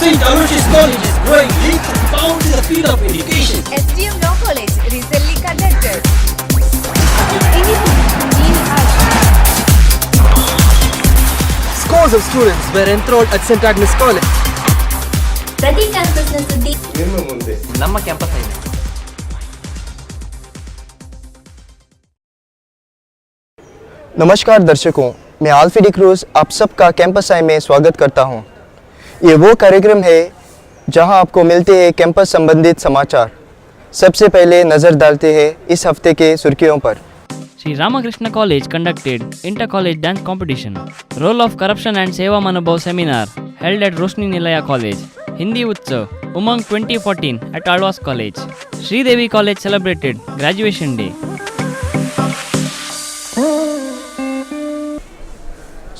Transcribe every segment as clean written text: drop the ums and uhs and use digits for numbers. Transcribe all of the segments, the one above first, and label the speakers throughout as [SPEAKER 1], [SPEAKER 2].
[SPEAKER 1] St. Aloysius College is growing leaps and bounds in the field of education.
[SPEAKER 2] SDM Law College recently conducted Neil
[SPEAKER 3] Scores of students were enrolled at St. Agnes College.
[SPEAKER 2] ಪ್ರತಿ ಕ್ಯಾಂಪಸ್ನ ಸುದ್ದಿ
[SPEAKER 3] ನಮ್ಮ campus ಆಗಿದೆ. नमस्कार दर्शकों, मैं आल्फी cruise आप सबका campus I में स्वागत करता हूं। ये वो कार्यक्रम है जहां आपको मिलते हैं कैंपस संबंधित समाचार। सबसे पहले नज़र डालते हैं इस हफ्ते के सुर्खियों पर।
[SPEAKER 4] Sri Ramakrishna College conducted inter-college dance competition. Role of corruption and Seva Manobhav seminar held at Roshni Nilaya College. Hindi Utsav Umang 2014 at Alwas College. Sri Devi College celebrated graduation day.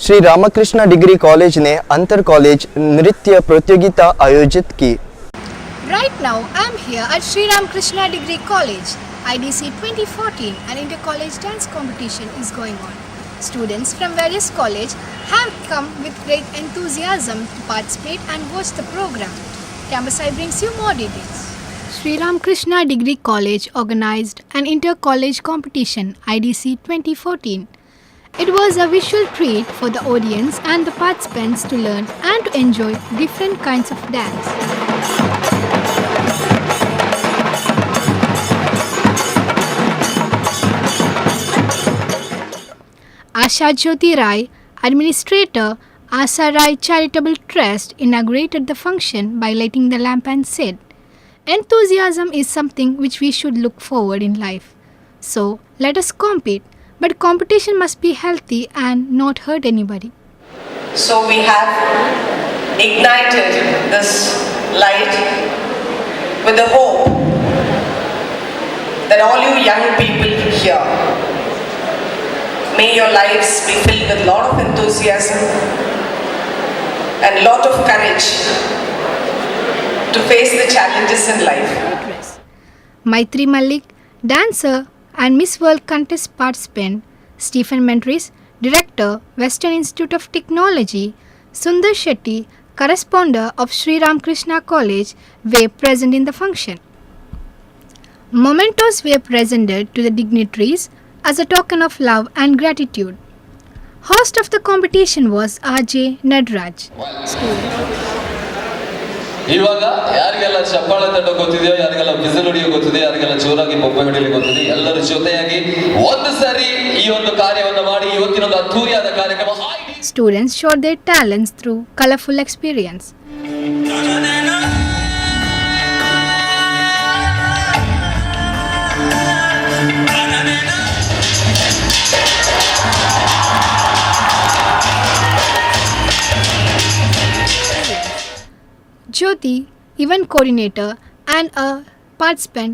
[SPEAKER 3] Shri Ramakrishna degree college ने अंतर college नृत्य प्रतियोगिता आयोजित की।
[SPEAKER 5] Right now, I'm here at Sri Ramakrishna Degree College. IDC 2014, an inter-college dance competition is going on. Students from various colleges have come with great enthusiasm to participate and watch the program. Campus I brings you more details. Sri Ramakrishna Degree College organized an inter-college competition, IDC 2014. It was a visual treat for the audience and the participants to learn and to enjoy different kinds of dance. Asha Jyoti Rai, Administrator, Asa Rai Charitable Trust, inaugurated the function by lighting the lamp and said, "Enthusiasm is something which we should look forward in life. So, let us compete. But competition must be healthy and not hurt anybody."
[SPEAKER 6] So we have ignited this light with the hope that all you young people here, may your lives be filled with a lot of enthusiasm and a lot of courage to face the challenges in life.
[SPEAKER 5] Maitri Malik, dancer and Miss World contest participant, Stephen Mentris, Director, Western Institute of Technology, Sundar Shetty, correspondent of Sri Ramakrishna College, were present in the function. Mementos were presented to the dignitaries as a token of love and gratitude. Host of the competition was R.J. Nadraj.
[SPEAKER 7] ಇವಾಗ ಯಾರಿಗೆಲ್ಲ ಚಪ್ಪಾಳೆ ತಟ್ಟೋ ಗೊತ್ತಿದೆಯೋ, ಯಾರಿಗೆಲ್ಲ ಬಿಸಿಲು ಹೊಡಿಯೋ ಗೊತ್ತಿದೆ, ಯಾರಿಗೆಲ್ಲ ಜೋರಾಗಿ ಬೊಬ್ಬೆ ಹೊಡೆಯಲು ಗೊತ್ತಿದೆ, ಎಲ್ಲರ ಜೊತೆಯಾಗಿ ಒಂದು ಸಾರಿ ಈ ಒಂದು ಕಾರ್ಯವನ್ನು ಮಾಡಿ ಇವತ್ತಿನ ಒಂದು ಅದ್ಧೂರಿಯಾದ ಕಾರ್ಯಕ್ರಮ.
[SPEAKER 5] Students showed their talents through colorful experience. Jyoti, event coordinator and a participant,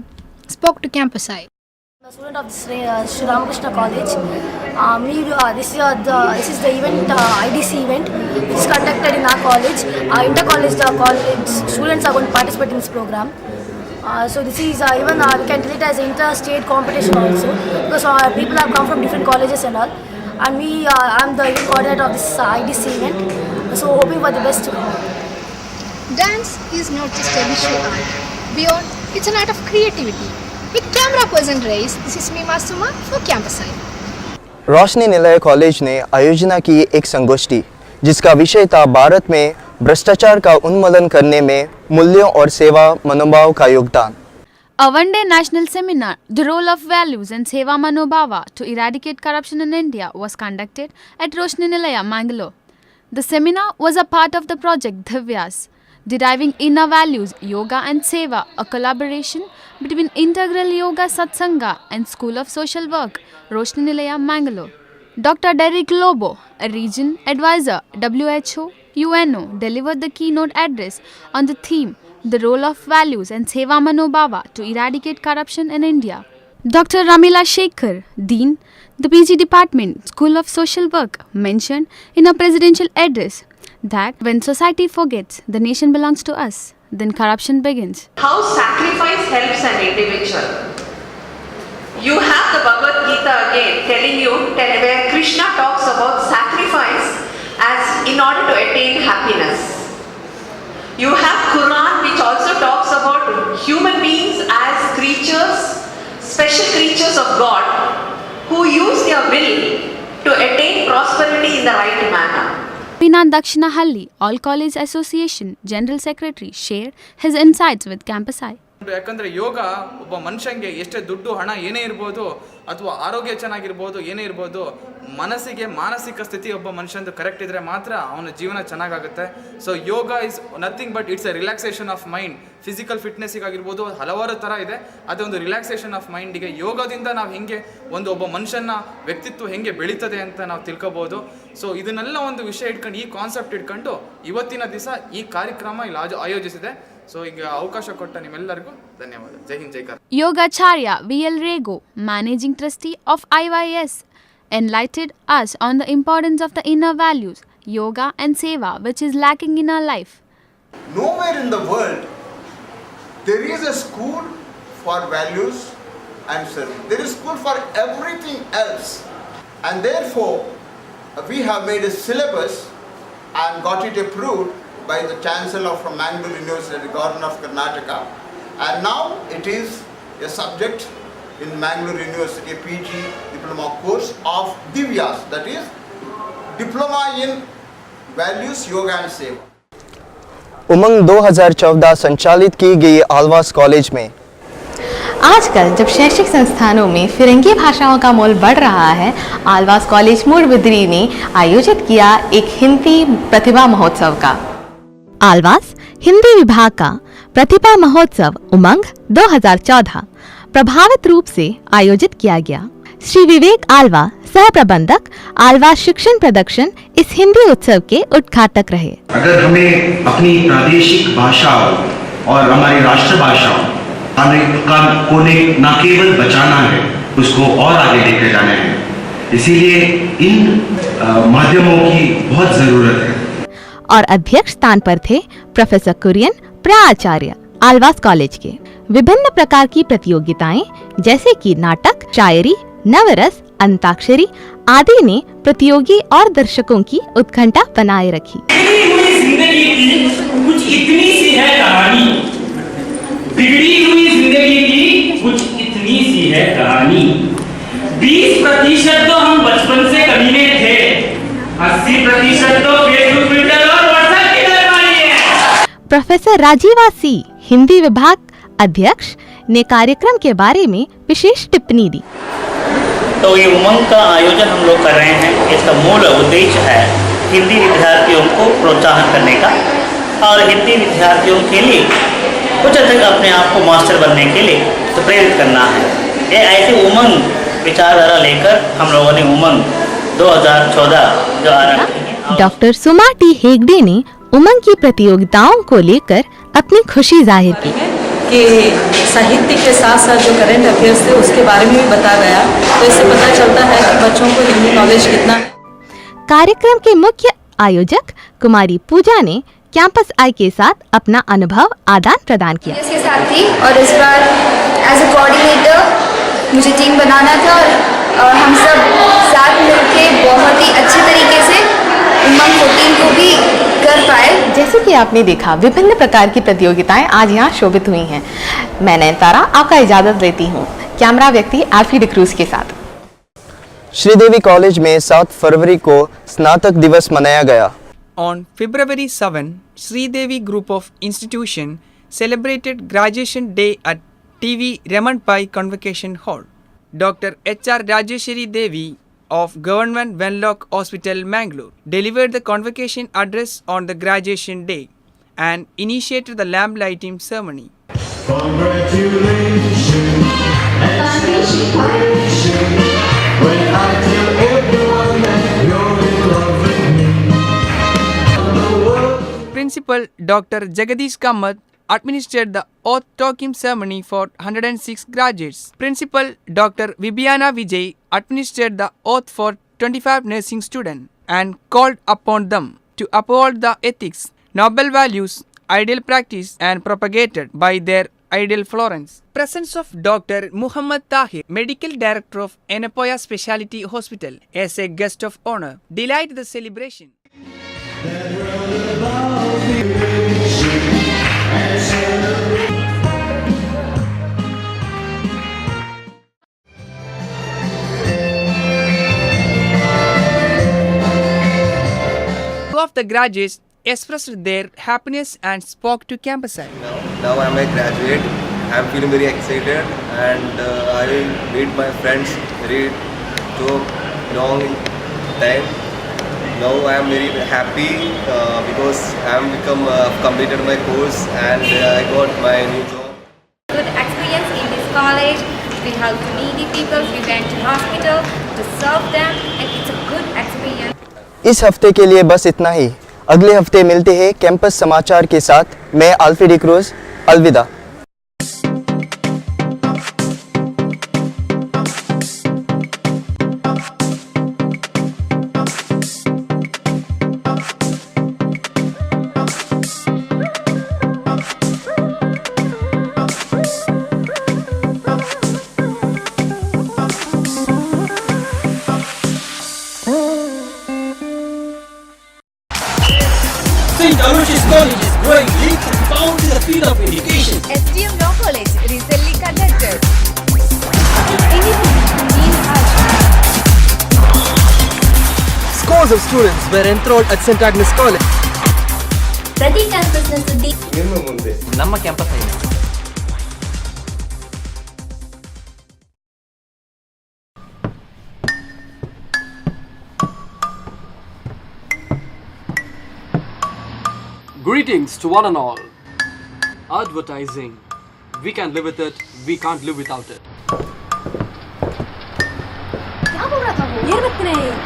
[SPEAKER 5] spoke to Campus I.
[SPEAKER 8] I'm a student of Sri Ramakrishna College. This is the event, IDC event, which is conducted in our college. Inter-college college students are going to participate in this program. So this is even we can tell it as inter-state competition also, because people have come from different colleges and all. And I'm the event coordinator of this IDC event. So hoping for the best.
[SPEAKER 5] Dance is not just a visual art. Beyond, it's an art of creativity. With camera person Race, this is me Masuma for Campus I.
[SPEAKER 3] Roshni Nilay college ने आयोजना की एक संगोष्ठी जिसका विषय था भारत में भ्रष्टाचार का उन्मूलन करने में मूल्यों और सेवा मनोभाव का योगदान.
[SPEAKER 9] A one-day national seminar, The Role of Values and Seva Manobhava to Eradicate Corruption in India, was conducted at Roshni Nilaya, Mangalore. The seminar was a part of the project Divyas, Deriving Inner Values, Yoga and Seva, a collaboration between Integral Yoga Satsanga and School of Social Work, Roshni Nilaya, Mangalore. Dr. Derek Lobo, a region advisor, WHO, UNO, delivered the keynote address on the theme, The Role of Values and Seva Manobhava to Eradicate Corruption in India. Dr. Ramila Shekhar, Dean, the PG Department, School of Social Work, mentioned in a presidential address that when society forgets the nation belongs to us, then corruption begins.
[SPEAKER 6] How sacrifice helps an individual. You have the Bhagavad Gita again telling you where Krishna talks about sacrifice as in order to attain happiness. You have Quran, which also talks about human beings as creatures, special creatures of God, who use their will to attain prosperity in the right manner.
[SPEAKER 9] Pinand Dakshinahalli All College Association General Secretary shared his insights with Campus Eye.
[SPEAKER 10] ಯಾಕಂದರೆ ಯೋಗ ಒಬ್ಬ ಮನುಷ್ಯನಿಗೆ ಎಷ್ಟೇ ದುಡ್ಡು ಹಣ ಏನೇ ಇರ್ಬೋದು ಅಥವಾ ಆರೋಗ್ಯ ಚೆನ್ನಾಗಿರ್ಬೋದು ಏನೇ ಇರ್ಬೋದು, ಮನಸ್ಸಿಗೆ ಮಾನಸಿಕ ಸ್ಥಿತಿ ಒಬ್ಬ ಮನುಷ್ಯಂದು ಕರೆಕ್ಟ್ ಇದ್ದರೆ ಮಾತ್ರ ಅವನ ಜೀವನ ಚೆನ್ನಾಗಾಗುತ್ತೆ. So yoga is nothing but it's a relaxation of mind. Physical ಫಿಟ್ನೆಸ್ಸಿಗಾಗಿರ್ಬೋದು ಹಲವಾರು ಥರ ಇದೆ. ಅದೊಂದು ರಿಲ್ಯಾಕ್ಸೇಷನ್ ಆಫ್ ಮೈಂಡಿಗೆ ಯೋಗದಿಂದ ನಾವು ಹೆಂಗೆ ಒಬ್ಬ ಮನುಷ್ಯನ ವ್ಯಕ್ತಿತ್ವ ಹೆಂಗೆ ಬೆಳೀತದೆ ಅಂತ ನಾವು ತಿಳ್ಕೊಬೋದು. ಸೊ ಇದನ್ನೆಲ್ಲ ಒಂದು ವಿಷಯ ಇಟ್ಕೊಂಡು, ಈ ಕಾನ್ಸೆಪ್ಟ್ ಇಟ್ಕೊಂಡು ಇವತ್ತಿನ ದಿವಸ ಈ ಕಾರ್ಯಕ್ರಮ ಇಲ್ಲಿ ಆಯೋಜಿಸಿದೆ. ಸೊ ಈಗ ಅವಕಾಶ ಕೊಟ್ಟ ನಿಮ್ಮೆಲ್ಲರಿಗೂ ಧನ್ಯವಾದ. ಜೈ ಹಿಂದ್, ಜೈ Karnataka.
[SPEAKER 9] Yogacharya VL Rego, Managing Trustee of IYS, enlightened us on the importance of the inner values, yoga and seva, which is lacking in our life.
[SPEAKER 11] Nowhere in the world there is a school for values and service. There is school for everything else, and therefore we have made a syllabus and got it approved by the Chancellor from Mangalore University, the Government of Karnataka, and now it is a subject in Mangalore University, a PG diploma course of Divyas, that is Diploma in Values, Yoga and Seva.
[SPEAKER 3] उमंग 2014 संचालित की गई आलवास college में
[SPEAKER 12] आजकल जब शैक्षिक संस्थानों में फिरंगी भाषाओं का मोल बढ़ रहा है, आलवास कॉलेज मूड़बिद्री ने आयोजित किया एक हिंदी प्रतिभा महोत्सव का। आलवास हिंदी विभाग का प्रतिभा महोत्सव उमंग 2014 प्रभावित रूप से आयोजित किया गया। श्री विवेक आलवा, सह प्रबंधक आलवास शिक्षण प्रदर्शन, इस हिंदी उत्सव के उद्घाटक रहे।
[SPEAKER 13] अगर हमें अपनी प्रादेशिक भाषाओं और हमारी राष्ट्रभाषाओं को न केवल बचाना है, उसको और आगे लेकर जाना है, इसीलिए इन माध्यमों की बहुत जरूरत है।
[SPEAKER 12] और अध्यक्ष स्थान पर थे प्रोफेसर कुरियन, प्राचार्य आलवास कॉलेज के। विभिन्न प्रकार की प्रतियोगिताएं जैसे कि नाटक, शायरी, नवरस, अंताक्षरी आदि ने प्रतियोगी और दर्शकों की उत्कंठा बनाए रखी।
[SPEAKER 1] जिंदगी की कुछ इतनी सी है कहानी, बिगड़ी हुई जिंदगी की कुछ इतनी सी है कहानी। 20% तो हम बचपन से कमीने थे, 80% तो फेसबुक, ट्विटर और व्हाट्सएप की तरफदारी है।
[SPEAKER 12] प्रोफेसर राजीवा सी, हिंदी विभाग अध्यक्ष, ने कार्यक्रम के बारे में विशेष टिप्पणी दी।
[SPEAKER 14] तो ये उमंग का आयोजन हम लोग कर रहे हैं, इसका मूल उद्देश्य है हिंदी विद्यार्थियों को प्रोत्साहन करने का और हिंदी विद्यार्थियों के लिए कुछ अधिक अपने आप को मास्टर बनने के लिए प्रेरित करना है। ये ऐसे उमंग विचारधारा लेकर हम लोगों ने उमंग 2014 जो आरंभ की।
[SPEAKER 12] डॉक्टर सुमा टी हेगड़े ने उमंग की प्रतियोगिताओं को लेकर अपनी खुशी जाहिर की
[SPEAKER 15] कि साहित्य के साथ साथ जो करंट अफेयर्स थे उसके बारे में भी बताया गया, तो इससे पता चलता है कि बच्चों को हिंदी नॉलेज कितना है।
[SPEAKER 12] कार्यक्रम के मुख्य आयोजक कुमारी पूजा ने कैंपस आई के साथ अपना अनुभव आदान प्रदान किया।
[SPEAKER 2] इसके साथ थी और इस बार एज ए कोऑर्डिनेटर मुझे टीम बनाना था और हम सब साथ मिलके बहुत ही अच्छे तरीके से उमंग 14 को भी कर पाए।
[SPEAKER 12] जैसे कि आपने देखा विभिन्न प्रकार की प्रतियोगिताएं आज यहाँ शोभित हुई हैं। मैं नयनतारा आपका इजाजत लेती हूँ, कैमरा व्यक्ति आल्फी डिक्रूज के साथ।
[SPEAKER 3] श्रीदेवी कॉलेज में 7 फरवरी को स्नातक दिवस मनाया गया।
[SPEAKER 16] On February 7, Sridevi Group of Institution celebrated Graduation Day at TV Raman Pai Convocation Hall. Dr. H.R. Rajeshwari Devi of Government Venlock Hospital, Mangalore, delivered the convocation address on the graduation day and initiated the lamp lighting ceremony. Principal Dr. Jagadish Kamath administered the oath taking ceremony for 106 graduates. Principal Dr. Vibiana Vijay administered the oath for 25 nursing students and called upon them to uphold the ethics, noble values, ideal practice and propagated by their ideal Florence. Presence of Dr. Muhammad Tahir, Medical Director of Enepoya Specialty Hospital, as a guest of honor, delighted the celebration. the graduates expressed their happiness and spoke to Campus Eye.
[SPEAKER 17] Now I am a graduate. I am feeling very excited, and I will meet my friends very long time. Now I am very happy because I am completed my course and I got my new job.
[SPEAKER 2] Good experience in this college. We helped needy people. We went to hospital to serve them, and it's a good experience.
[SPEAKER 3] इस हफ्ते के लिए बस इतना ही। अगले हफ्ते मिलते हैं कैंपस समाचार के साथ। मैं आल्फी डिक्रूज, अलविदा।
[SPEAKER 18] St. Aloysius College is growing leaps and bounds in the field of education.
[SPEAKER 2] SDM Law College recently conducted. Anything you need us.
[SPEAKER 18] Scores of students were enrolled at St. Agnes College.
[SPEAKER 2] ಪ್ರತಿ ಕ್ಯಾಂಪಸ್ನ ಸುದ್ದಿ
[SPEAKER 18] ನಮ್ಮ campus ಇದೆ. Greetings to one and all. Advertising. We can live with it, we can't live without it.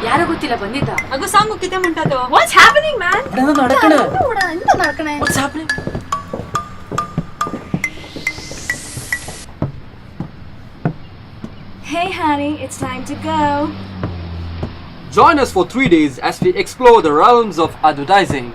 [SPEAKER 8] ಯಾರೋ ಗೊತ್ತಿಲ್ಲ ಬಂದಿದ್ದ ಅಗೋ song ಕಿತ್ತೆ ಮುಂಟಾತು ವಾಟ್ಸ್ ಹ್ಯಾಪನಿಂಗ್ ಮ್ಯಾನ್ ಎಂತ ನಡಕಣೆ what's happening
[SPEAKER 2] Hey honey, it's time to go.
[SPEAKER 18] Join us for 3 days as we explore the realms of advertising.